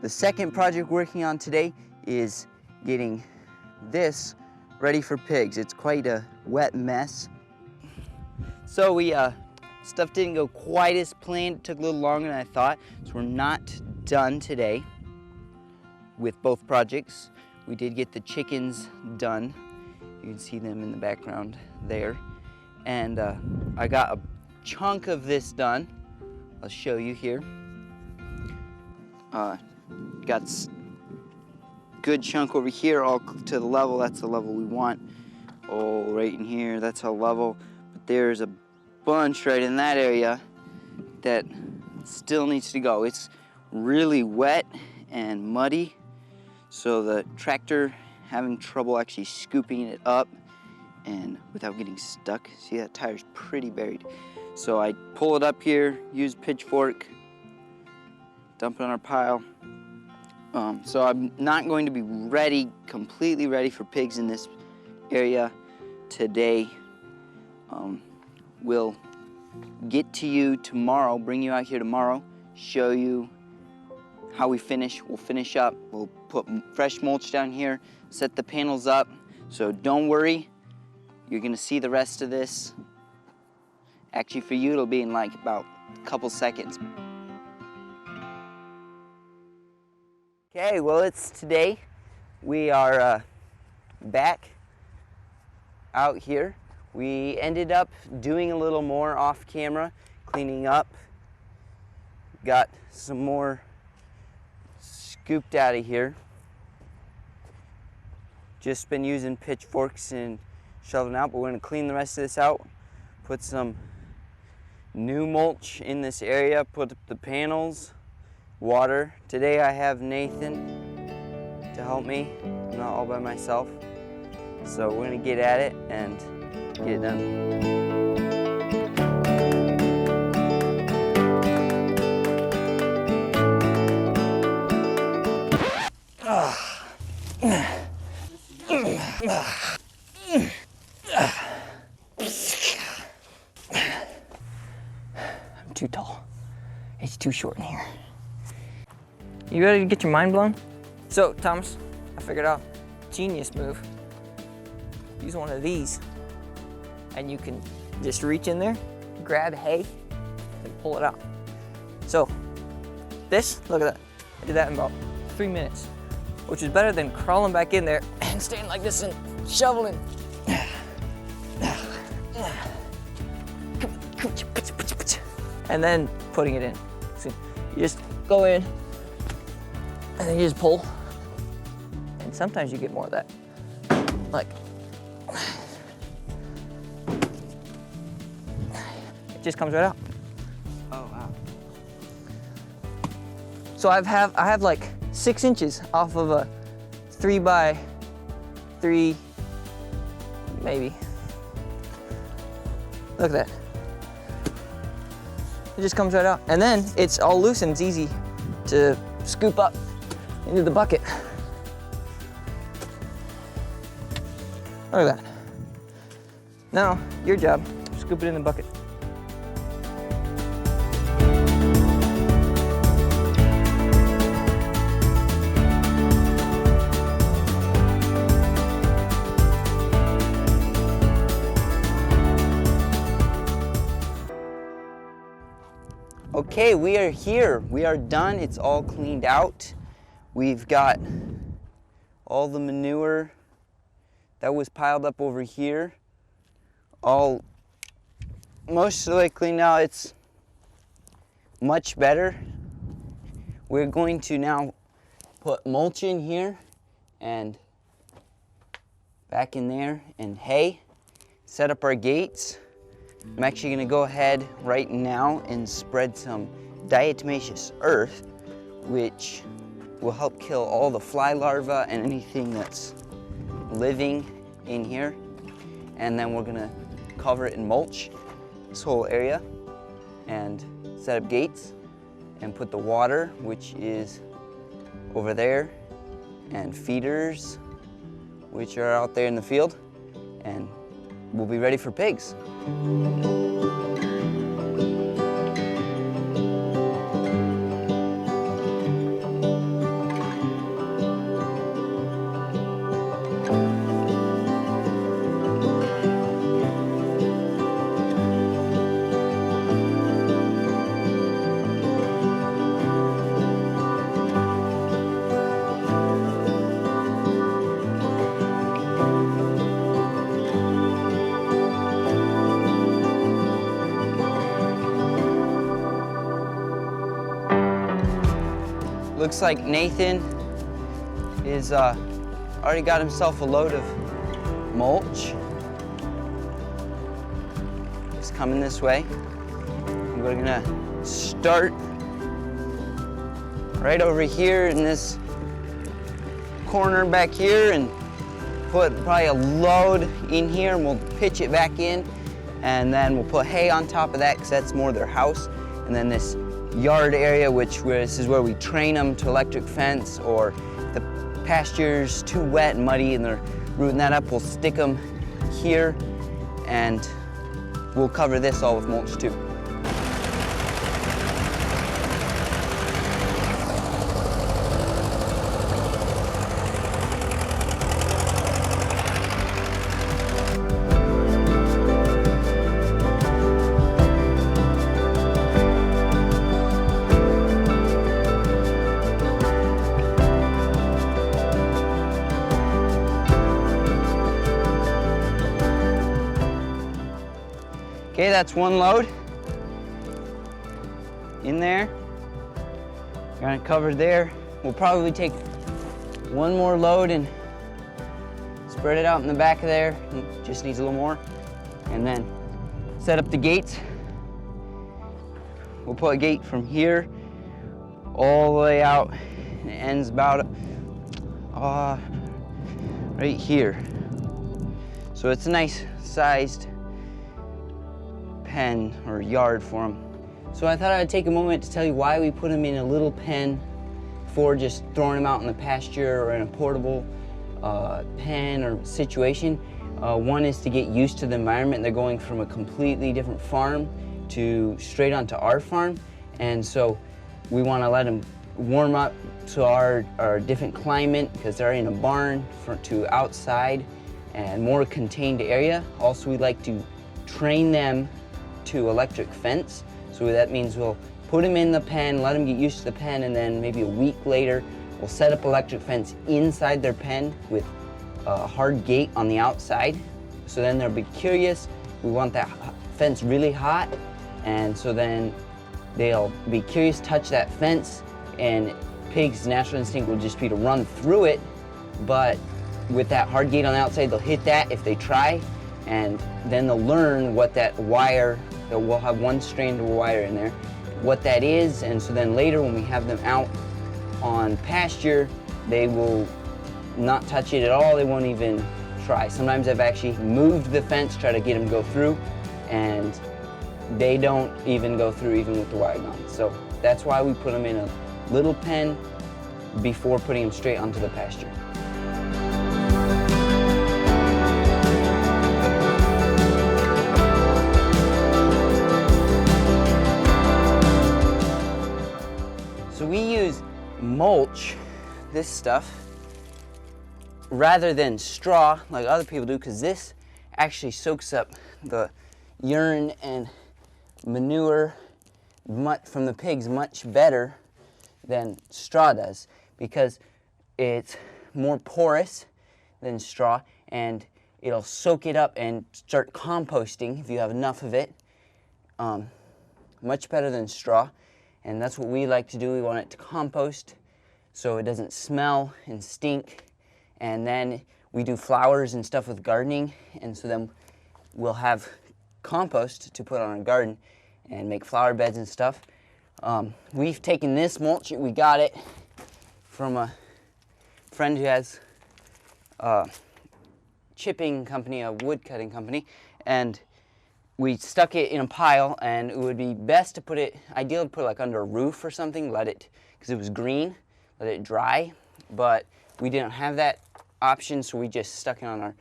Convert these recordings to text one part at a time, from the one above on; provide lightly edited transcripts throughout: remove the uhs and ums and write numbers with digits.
The second project we're working on today is getting this ready for pigs. It's quite a wet mess. So stuff didn't go quite as planned. It took a little longer than I thought. So we're not done today with both projects. We did get the chickens done. You can see them in the background there. And I got a chunk of this done. I'll show you here. Got good chunk over here all to the level. That's the level we want. Oh, right in here, that's how level. But there's a bunch right in that area that still needs to go. It's really wet and muddy, so the tractor having trouble actually scooping it up and without getting stuck. See, that tire's pretty buried. So I pull it up here, use pitchfork, dump it on our pile. So I'm not going to be ready, completely ready for pigs in this area today. We'll get to you tomorrow, bring you out here tomorrow, show you how we finish. We'll finish up, we'll put fresh mulch down here, set the panels up. So don't worry, you're gonna see the rest of this. Actually for you, it'll be in like about a couple seconds. Okay, well it's today. We are back out here. We ended up doing a little more off camera, cleaning up. Got some more scooped out of here. Just been using pitchforks and shoveling out, but we're gonna clean the rest of this out, put some new mulch in this area, put up the panels, water. Today I have Nathan to help me. I'm not all by myself. So we're gonna get at it and get it done. I'm too tall. It's too short in here. You ready to get your mind blown? So, Thomas, I figured out genius move. Use one of these, and you can just reach in there, grab hay, and pull it out. So, this, look at that. I did that in about 3 minutes, which is better than crawling back in there and staying like this and shoveling. And then putting it in. See, you just go in, and then you just pull. And sometimes you get more of that. Like, it just comes right out. Oh, wow. So I have like 6 inches off of a 3x3, maybe. Look at that. It just comes right out. And then it's all loose and it's easy to scoop up into the bucket. Look at that. Now, your job, scoop it in the bucket. Okay, we are here. We are done. It's all cleaned out. We've got all the manure that was piled up over here, all most of the way cleaned out. It's much better. We're going to now put mulch in here and back in there and hay, set up our gates. I'm actually going to go ahead right now and spread some diatomaceous earth, which will help kill all the fly larvae and anything that's living in here. And then we're going to cover it in mulch, this whole area, and set up gates and put the water, which is over there, and feeders, which are out there in the field, and we'll be ready for pigs. Looks like Nathan is already got himself a load of mulch. He's coming this way. We're gonna start right over here in this corner back here and put probably a load in here, and we'll pitch it back in, and then we'll put hay on top of that because that's more their house. And then this yard area, this is where we train them to electric fence, or the pasture's too wet and muddy and they're rooting that up, we'll stick them here, and we'll cover this all with mulch too. Okay, that's one load in there. Got it covered there. We'll probably take one more load and spread it out in the back of there. It just needs a little more. And then set up the gates. We'll put a gate from here all the way out, and it ends about right here. So it's a nice sized pen or yard for them. So I thought I'd take a moment to tell you why we put them in a little pen before just throwing them out in the pasture or in a portable pen or situation. One is to get used to the environment. They're going from a completely different farm to straight onto our farm, and so we want to let them warm up to our different climate because they're in a barn to outside and more contained area. Also, we like to train them to electric fence. So that means we'll put them in the pen, let them get used to the pen, and then maybe a week later, we'll set up electric fence inside their pen with a hard gate on the outside. So then they'll be curious. We want that fence really hot, and so then they'll be curious, touch that fence, and pigs' natural instinct will just be to run through it, but with that hard gate on the outside, they'll hit that if they try, and then they'll learn what that wire, that we'll have one strand of wire in there, what that is, and so then later when we have them out on pasture, they will not touch it at all. They won't even try. Sometimes I've actually moved the fence, try to get them to go through, and they don't even go through even with the wire gone. So that's why we put them in a little pen before putting them straight onto the pasture. So we use mulch, this stuff, rather than straw like other people do, because this actually soaks up the urine and manure from the pigs much better than straw does, because it's more porous than straw and it'll soak it up and start composting if you have enough of it, much better than straw. And that's what we like to do. We want it to compost so it doesn't smell and stink. And then we do flowers and stuff with gardening, and so then we'll have compost to put on our garden and make flower beds and stuff. We've taken this mulch, we got it from a friend who has a chipping company, a wood cutting company, and we stuck it in a pile, and it would be best to put it, ideally put it like under a roof or something, let it, because it was green, let it dry, but we didn't have that option, so we just stuck it on our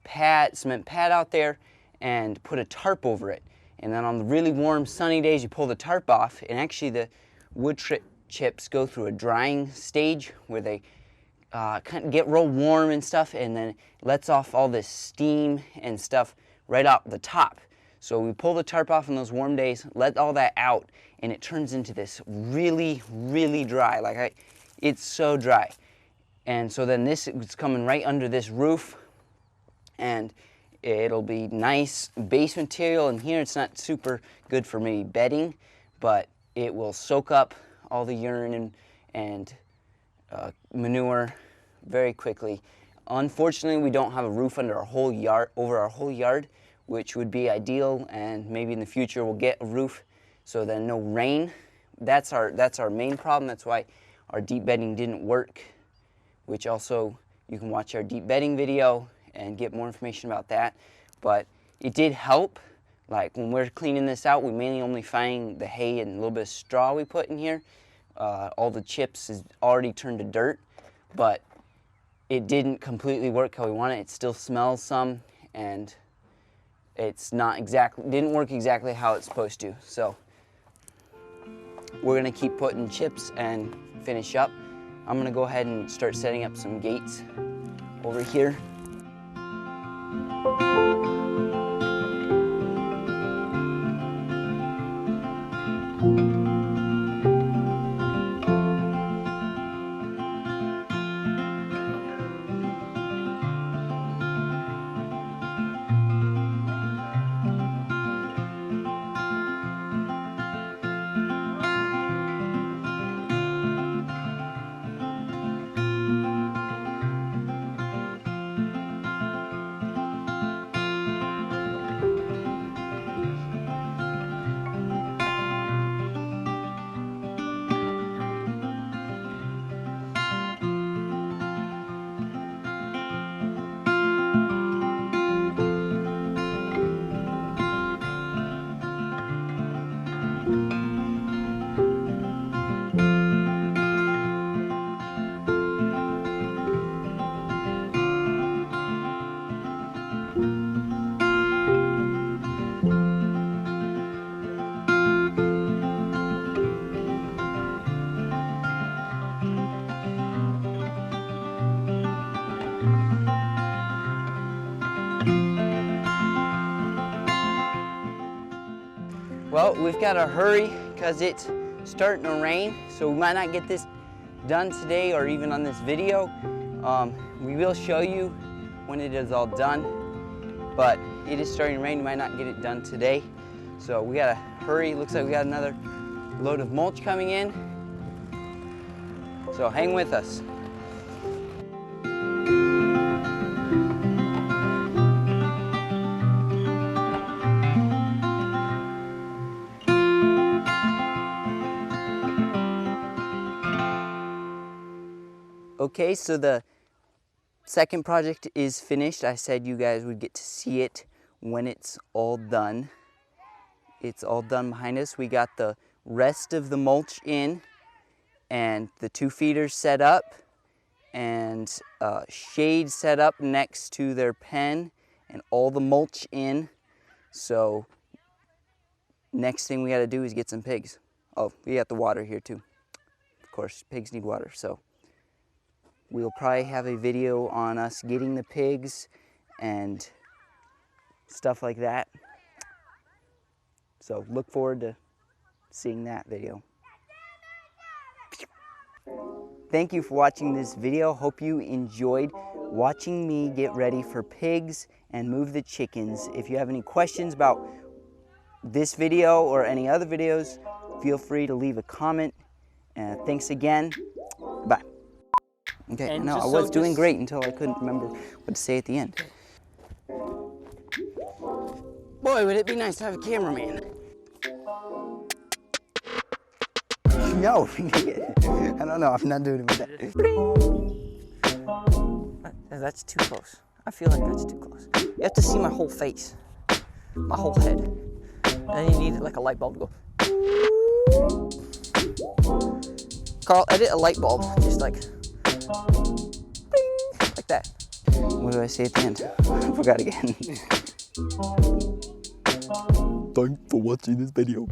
pad, cement pad out there, and put a tarp over it. And then on the really warm, sunny days, you pull the tarp off, and actually the wood chips go through a drying stage where they kind of get real warm and stuff, and then it lets off all this steam and stuff right out the top. So we pull the tarp off on those warm days, let all that out, and it turns into this really, really dry. It's so dry. And so then this is coming right under this roof, and it'll be nice base material. And here it's not super good for maybe bedding, but it will soak up all the urine and manure very quickly. Unfortunately, we don't have a roof under our whole yard, which would be ideal, and maybe in the future we'll get a roof so then no rain. That's our main problem. That's why our deep bedding didn't work, which also you can watch our deep bedding video and get more information about that. But it did help. Like when we're cleaning this out, we mainly only find the hay and a little bit of straw we put in here. All the chips is already turned to dirt, but it didn't completely work how we want it. It still smells some, and it's didn't work exactly how it's supposed to. So we're gonna keep putting chips and finish up. I'm gonna go ahead and start setting up some gates over here. Well, we've got to hurry because it's starting to rain, so we might not get this done today or even on this video. We will show you when it is all done, but it is starting to rain. We might not get it done today, so we got to hurry. Looks like we got another load of mulch coming in, so hang with us. Okay, so the second project is finished. I said you guys would get to see it when it's all done. It's all done behind us. We got the rest of the mulch in, and the 2 feeders set up, and shade set up next to their pen, and all the mulch in. So next thing we got to do is get some pigs. Oh, we got the water here too. Of course, pigs need water, so we'll probably have a video on us getting the pigs and stuff like that. So look forward to seeing that video. Thank you for watching this video. Hope you enjoyed watching me get ready for pigs and move the chickens. If you have any questions about this video or any other videos, feel free to leave a comment. Thanks again. Bye. Okay, And no, I just was so doing this- great until I couldn't remember what to say at the end. Boy, would it be nice to have a cameraman. No, I don't know, I'm not doing it with that. That's too close. I feel like that's too close. You have to see my whole face, my whole head. And you need like a light bulb to go. Carl, edit a light bulb, just like that. What do I say at the end? I forgot again. Thanks for watching this video.